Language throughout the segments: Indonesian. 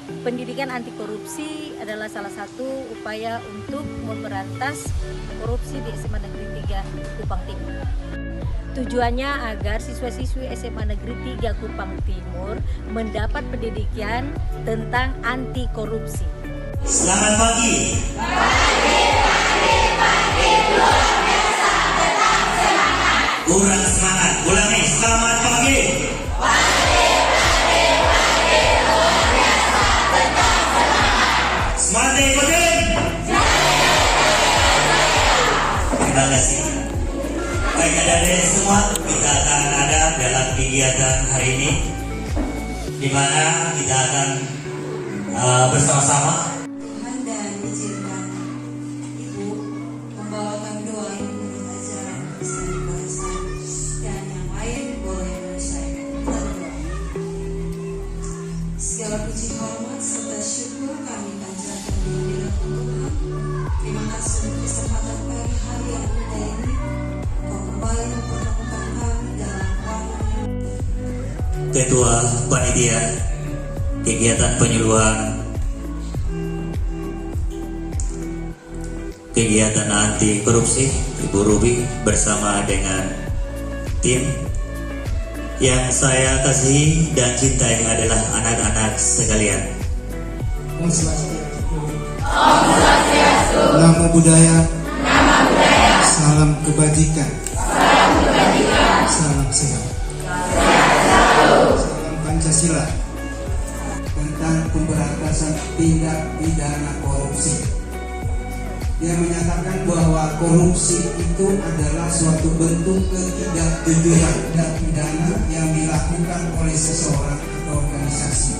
Pendidikan anti korupsi adalah salah satu upaya untuk memberantas korupsi di SMA Negeri 3 Kupang Timur. Tujuannya agar siswa-siswi SMA Negeri 3 Kupang Timur mendapat pendidikan tentang anti korupsi. Selamat pagi. Kurang semangat. Ulangi. Selamat pagi. Semangat ikutin. Terima kasih. Baik, adik-adik semua, kita akan ada dalam kegiatan hari ini, di mana kita akan bersama-sama membawakan doa untuk ajaran Islam bahasa dan yang lain boleh menyelesaikan berdoa. Segala puji hormat serta syukur kami panjatkan kehadirat Tuhan. Terima kasih untuk kesempatan pagi hari yang indah ini. Kau kembali mempertemukan kami dalam ruangan Ketua Panitia Kegiatan Penyuluhan Kegiatan Anti Korupsi, Ibu Ruby, bersama dengan tim yang saya kasihi dan cintai adalah anak-anak sekalian. Om Swastiastu. Namo Buddhaya. Salam kebajikan. Salam sehat. Salam Pancasila. Tentang pemberantasan tindak pidana korupsi. Dia menyatakan bahwa korupsi itu adalah suatu bentuk ketidakjujuran dan pidana yang dilakukan oleh seseorang atau organisasi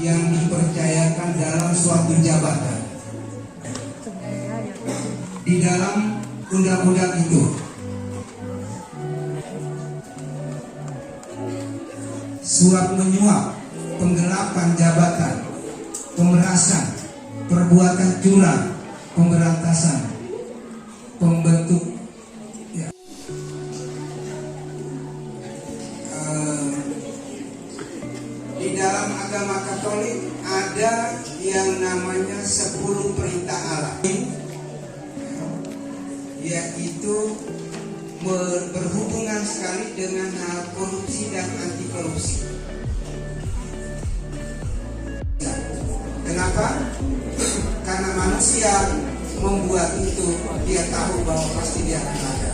yang dipercayakan dalam suatu jabatan. Di dalam undang-undang itu suap menyuap, penggelapan jabatan, pemerasan, perbuatan curang, pemberantasan, pembentuk ya. Di dalam agama Katolik ada yang namanya 10 perintah Allah, yaitu berhubungan sekali dengan hal korupsi dan anti korupsi. Kenapa? Karena manusia membuat itu, dia tahu bahwa pasti dia akan ada.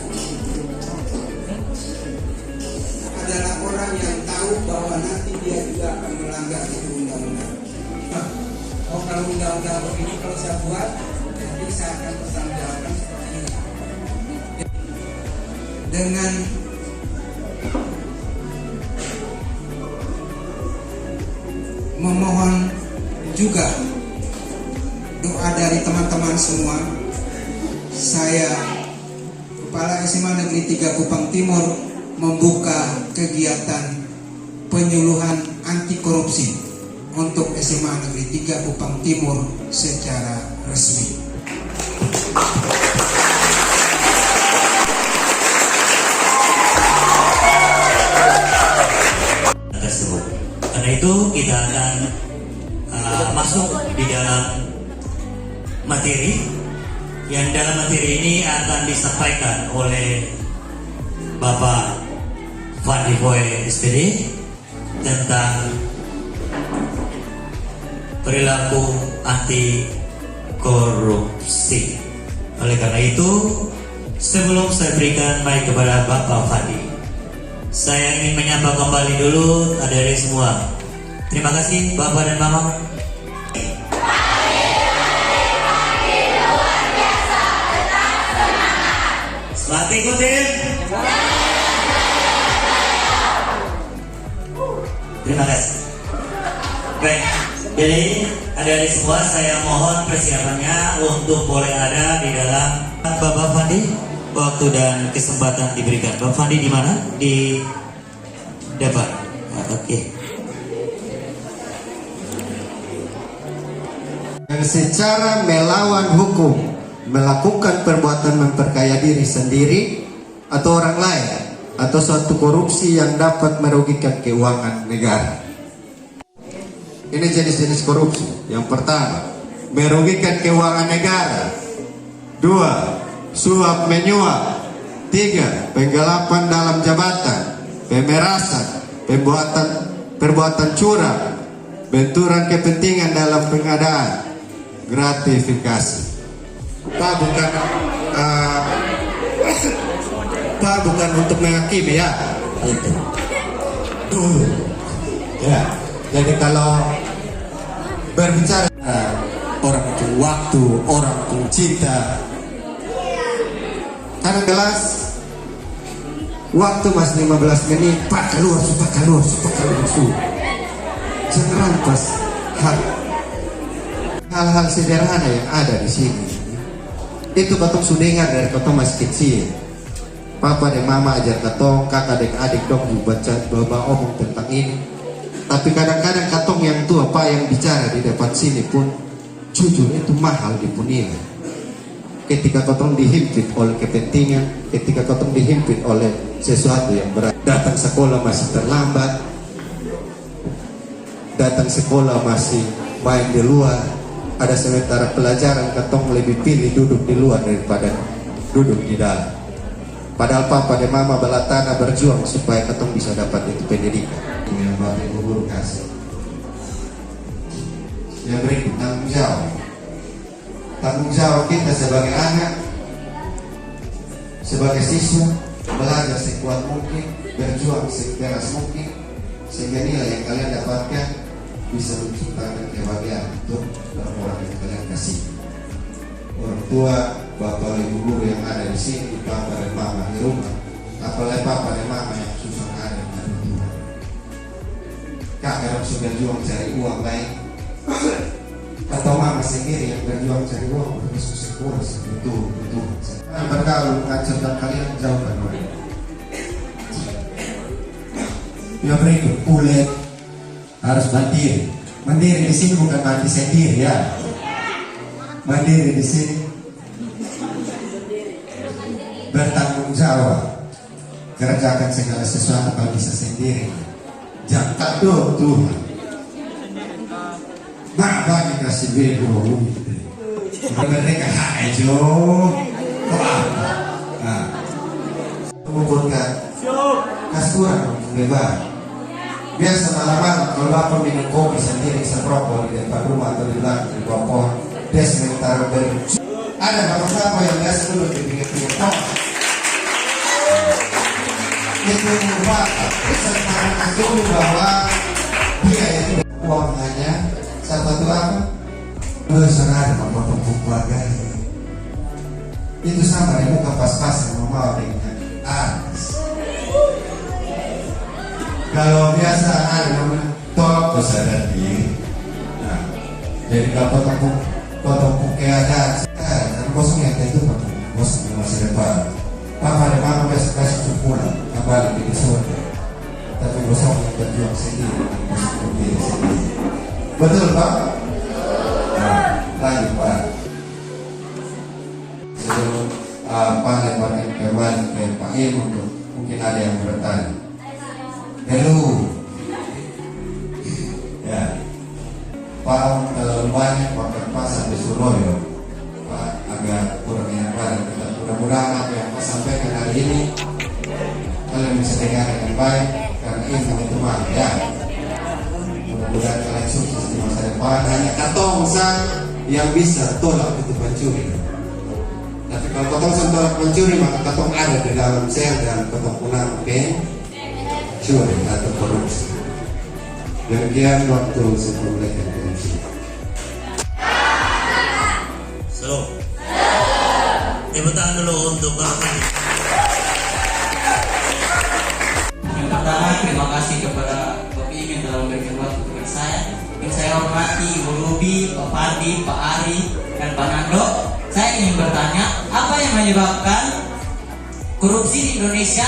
Adalah orang yang tahu bahwa nanti dia juga akan melanggar itu undang-undang. Oh, kalau undang-undang begini kalau saya buat, nanti saya akan bertanggung seperti ini. Dengan memohon juga doa dari teman-teman semua, saya Kepala SMA Negeri 3 Kupang Timur membuka kegiatan penyuluhan anti korupsi untuk SMA Negeri 3 Kupang Timur secara resmi. Karena itu kita akan masuk di dalam materi, yang dalam materi ini akan disampaikan oleh Bapak Fandi Boy SPD tentang perilaku anti korupsi. Oleh karena itu, sebelum saya berikan mic kepada Bapak Fandi, saya ingin menyapa kembali dulu adik-adik semua. Terima kasih Bapak dan Mama. Selamat ikutin. Terima kasih. Baik, jadi adik-adik semua, saya mohon persiapannya untuk boleh ada di dalam Bapak Fandi. Waktu dan kesempatan diberikan. Bapak Fandi di mana? Di depan. Oke. Yang secara melawan hukum melakukan perbuatan memperkaya diri sendiri atau orang lain atau suatu korupsi yang dapat merugikan keuangan negara. Ini jenis-jenis korupsi. Yang pertama, merugikan keuangan negara. 2. Suap menyuap. 3. Penggelapan dalam jabatan, pemerasan, perbuatan curang, benturan kepentingan dalam pengadaan, gratifikasi. Pak bukan untuk menghakimi ya. Itu. Dulu. Ya. Jadi kalau berbicara orang itu waktu, orang itu cinta. Karena jelas waktu mas 15 menit, Pak keluar. Jangan rampas hal-hal sederhana yang ada di sini. Itu katong sudah dengar dari katong masih kecil. Papa dan mama ajar katong, kakak dan adik dong baca bawa omong tentang ini. Tapi kadang-kadang katong yang tua Pak yang bicara di depan sini pun jujur itu mahal dipunilai. Ketika katong dihimpit oleh kepentingan, ketika katong dihimpit oleh sesuatu yang berat, datang sekolah masih terlambat, datang sekolah masih main di luar, ada sementara pelajaran katong lebih pilih duduk di luar daripada duduk di dalam. Padahal papa dan mama balatana berjuang supaya katong bisa dapat itu pendidikan. Yang Bapak Ibu guru kasih. Yang berikut tanggung jawab. Tanggung jawab kita sebagai anak, sebagai siswa, belajar sekuat mungkin, berjuang sekeras mungkin, sehingga nilai yang kalian dapatkan bisa menciptakan kebahagiaan untuk orang-orang yang kalian kasih. Orang tua, bapak ibu guru yang ada di sini, papa dan mama di rumah, apalagi papa dan mama yang susah ada di rumah. Kakak yang sudah berjuang cari uang lain, atau mama sendiri yang berjuang cari uang untuk susah kuras, betul. Bergaul, ngajarkan kalian jauhkan mereka. Yang berikut, kulit harus mandiri. Mandiri di sini bukan mandi sendiri ya. Mandiri di sini bertanggung jawab, kerjakan segala sesuatu kalau bisa sendiri. Jangan takut Tuhan. Mak bagi kasih bego. Mereka aja. Mengumpulkan kas kurang bebas. Biasa malam-malam kalau bapak minum kopi sendiri serokok di depan rumah atau di belakang di bawah pohon, dia sementara dari ada bapak-bapak yang biasa dulu di pinggir-pinggir pohon. Itu bapak sementara dulu bahwa dia itu uang hanya satu apa? Besar ada bapak keluarga. Itu sama di muka pas-pasan mau dengan artis. Kalau biasa ada namanya toko sadar diri. Nah, jadi kalau potong keadaan, karena bosnya yang itu bosnya masa depan. Papa dan mama besok pulang kembali ke surga. Tapi bosnya yang berjuang sendiri, bosnya berdiri sendiri. Betul Pak? Nah, lanjut Pak. Sebelum panel kembali ke Pak Im untuk mungkin ada yang bertanya. Hello. Ya. Pak terlalu banyak pakai pasar di Surabaya. Pak agak kurang yang baik. Mudah-mudahan apa yang Pak sampaikan hari ini kalian bisa dengar dengan baik karena ilmu itu mahal ya. Mudah-mudahan kalian sukses di masa depan. Hanya katong yang bisa tolak itu pencuri. Tapi kalau katong tolak pencuri maka katong ada di dalam sel dan katong pulang curi atau korupsi. Demikian waktu sebelum legitimasi. Tepuk tangan dulu untuk Bapak. Yang pertama, terima kasih kepada Bapak Im yang telah memberikan waktu kepada saya. Yang saya hormati Ibu Ruby, Pak Fandi, Pak Ari, dan Pak Nando. Saya ingin bertanya, apa yang menyebabkan korupsi di Indonesia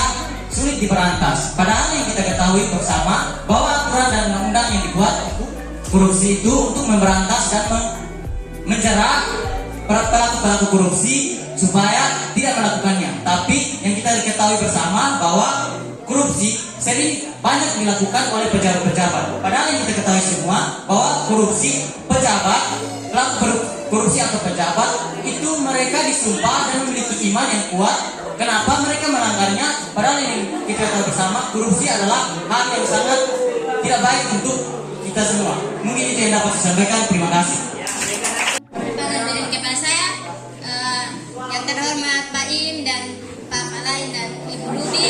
sulit diberantas? Padahal yang kita ketahui bersama bahwa aturan dan undang-undang yang dibuat korupsi itu untuk memberantas dan menjerat pelaku-pelaku korupsi supaya tidak melakukannya. Tapi yang kita ketahui bersama bahwa korupsi sering banyak dilakukan oleh pejabat-pejabat. Padahal yang kita ketahui semua bahwa korupsi pejabat, korupsi atau pejabat itu mereka disumpah dan memiliki iman yang kuat. Kenapa mereka melanggarnya? Padahal yang kita tahu bersama, korupsi adalah hal yang sangat tidak baik untuk kita semua. Mungkin itu yang dapat saya sampaikan. Terima kasih. Dari kepala saya, yang terhormat Pak Im dan Pak Malain dan Ibu Ruby.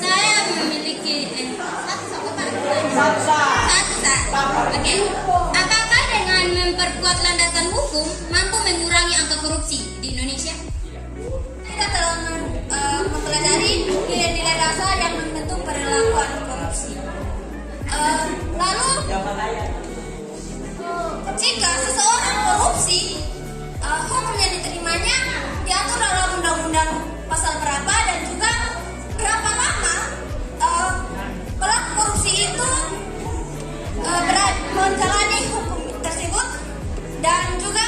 Saya memiliki satu. Oke. Apakah dengan memperkuat landasan hukum mampu mengurangi angka korupsi di Indonesia? Kita telah mempelajari nilai-nilai dasar yang membentuk perilaku anti korupsi. Lalu, jika seseorang korupsi, hukum yang diterimanya diatur dalam undang-undang pasal berapa dan juga berapa lama pelaku korupsi itu menjalani hukum tersebut, dan juga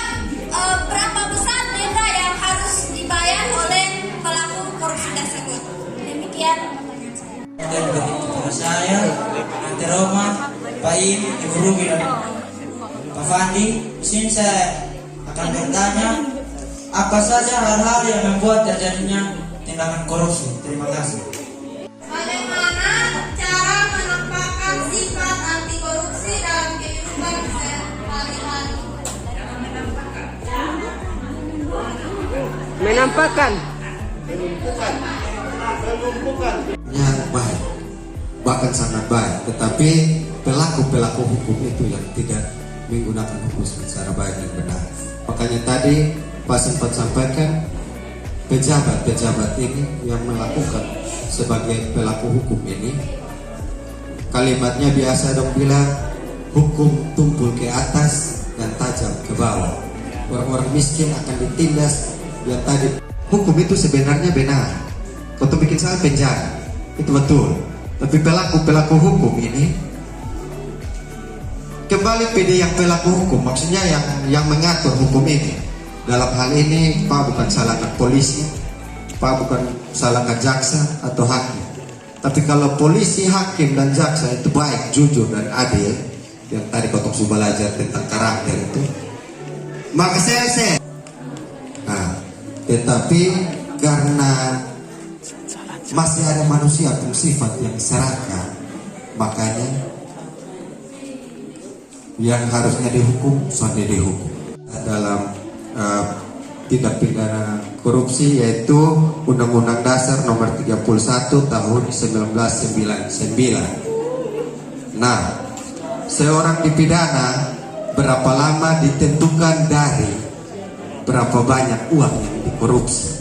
berapa besar denda yang harus dibayar oleh pelaku korupsi tersebut. Demikian pertanyaan saya. Dan begitu saya, Nanti Roma, Pak Im, Ibu Ruby dan Pak Fandi, sini saya akan bertanya, apa saja hal-hal yang membuat terjadinya tindakan korupsi? Terima kasih. Bagaimana cara menampakkan sifat anti korupsi dalam kehidupan sehari-hari? Menampakkan yang baik, bahkan sangat baik, tetapi pelaku hukum itu yang tidak menggunakan hukum secara baik dan benar. Makanya tadi Pak sempat sampaikan pejabat-pejabat ini yang melakukan sebagai pelaku hukum ini, kalimatnya biasa dong bilang hukum tumpul ke atas dan tajam ke bawah. Orang-orang miskin akan ditindas. Yang tadi hukum itu sebenarnya benar. Kau tuh bikin salah penjara, itu betul. Tapi pelaku hukum ini kembali pada yang pelaku hukum, maksudnya yang mengatur hukum ini. Dalam hal ini Pak bukan salahkan polisi, Pak bukan salahkan jaksa atau hakim. Tapi kalau polisi, hakim dan jaksa itu baik, jujur dan adil, yang tadi kau sudah belajar tentang karakter itu, maka saya. Nah, tetapi karena masih ada manusia dengan sifat yang serakah, makanya yang harusnya dihukum sudah dihukum dalam tindak pidana korupsi, yaitu Undang-Undang Dasar Nomor 31 Tahun 1999. Nah, seorang dipidana berapa lama ditentukan dari berapa banyak uang yang dikorupsi.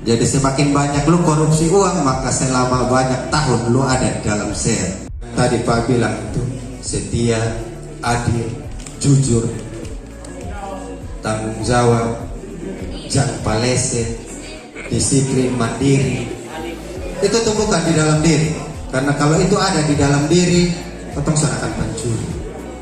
Jadi semakin banyak lu korupsi uang, maka selama banyak tahun lu ada di dalam sel. Tadi Pak bilang itu setia, adil, jujur, tanggung jawab, jangan palese, disiplin, mandiri. Itu tumbuhkan di dalam diri. Karena kalau itu ada di dalam diri, potong akan mencuri.